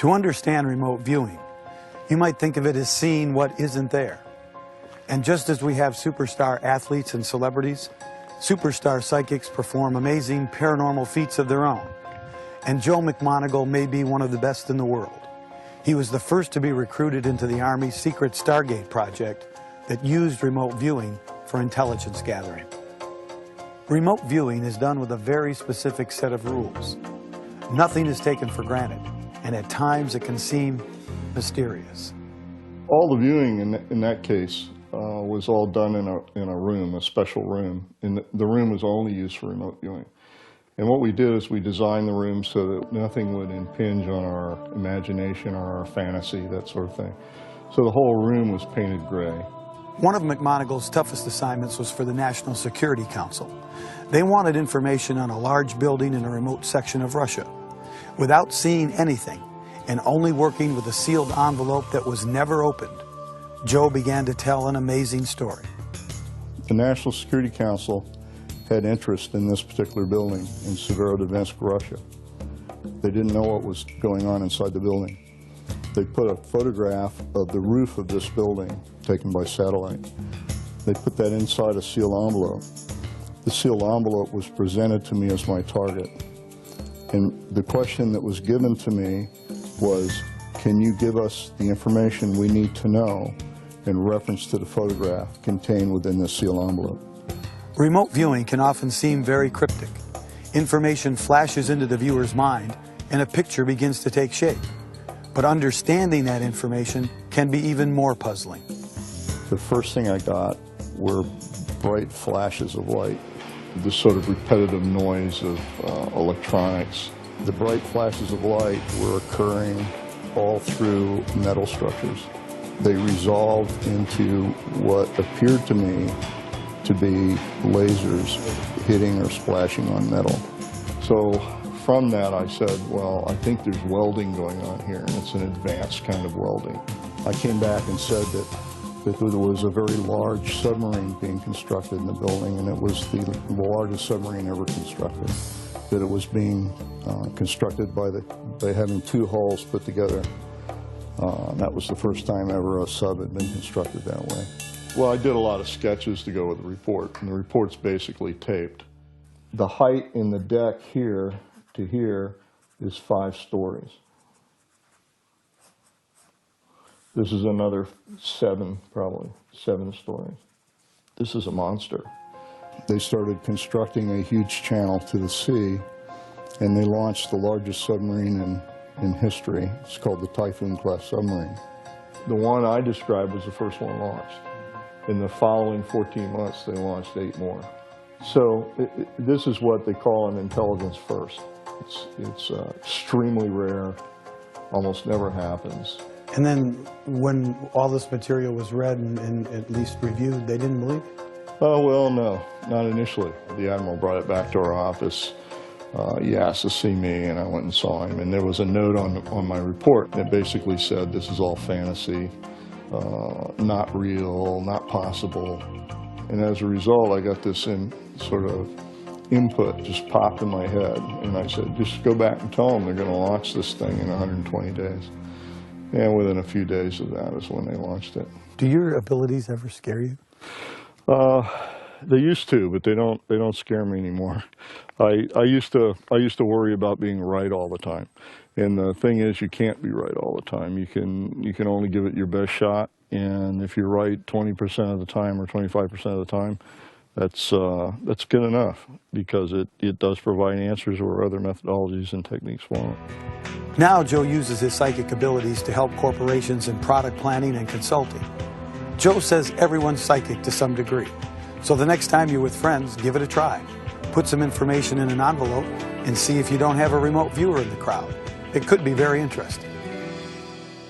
To understand remote viewing, you might think of it as seeing what isn't there. And just as we have superstar athletes and celebrities, superstar psychics perform amazing paranormal feats of their own. And Joe McMoneagle may be one of the best in the world. He was the first to be recruited into the Army's secret Stargate project that used remote viewing for intelligence gathering. Remote viewing is done with a very specific set of rules. Nothing is taken for granted, and at times it can seem mysterious. All the viewing in that case was all done in a room, a special room. And the room was only used for remote viewing. And what we did is we designed the room so that nothing would impinge on our imagination or our fantasy, that sort of thing. So the whole room was painted gray. One of McMoneagle's toughest assignments was for the National Security Council. They wanted information on a large building in a remote section of Russia. Without seeing anything, and only working with a sealed envelope that was never opened, Joe began to tell an amazing story. The National Security Council had interest in this particular building in Severodvinsk, Russia. They didn't know what was going on inside the building. They put a photograph of the roof of this building taken by satellite. They put that inside a sealed envelope. The sealed envelope was presented to me as my target. And the question that was given to me was, can you give us the information we need to know in reference to the photograph contained within this sealed envelope? Remote viewing can often seem very cryptic. Information flashes into the viewer's mind and a picture begins to take shape. But understanding that information can be even more puzzling. The first thing I got were bright flashes of light, this sort of repetitive noise of electronics. The bright flashes of light were occurring all through metal structures. They resolved into what appeared to me to be lasers hitting or splashing on metal. So from that I said, well, I think there's welding going on here, and it's an advanced kind of welding. I came back and said that there was a very large submarine being constructed in the building, and it was the largest submarine ever constructed. That it was being constructed by having two hulls put together. That was the first time ever a sub had been constructed that way. Well, I did a lot of sketches to go with the report, and the report's basically taped. The height in the deck here to here is 5 stories. This is another 7, probably 7 stories. This is a monster. They started constructing a huge channel to the sea, and they launched the largest submarine in history. It's called the Typhoon class submarine. The one I described was the first one launched. In the following 14 months, they launched 8 more. So this is what they call an intelligence first. It's extremely rare, almost never happens. And then when all this material was read and at least reviewed, they didn't believe it? Oh, well, no, not initially. The Admiral brought it back to our office. He asked to see me, and I went and saw him. And there was a note on my report that basically said, this is all fantasy, not real, not possible. And as a result, I got this sort of input just popped in my head. And I said, just go back and tell them they're going to launch this thing in 120 days. And within a few days of that is when they launched it. Do your abilities ever scare you? They used to, but they don't scare me anymore. I used to worry about being right all the time. And the thing is, you can't be right all the time. You can only give it your best shot. And if you're right 20% of the time or 25% of the time, that's good enough, because it does provide answers where other methodologies and techniques won't. Now Joe uses his psychic abilities to help corporations in product planning and consulting. Joe says everyone's psychic to some degree. So the next time you're with friends, give it a try. Put some information in an envelope and see if you don't have a remote viewer in the crowd. It could be very interesting.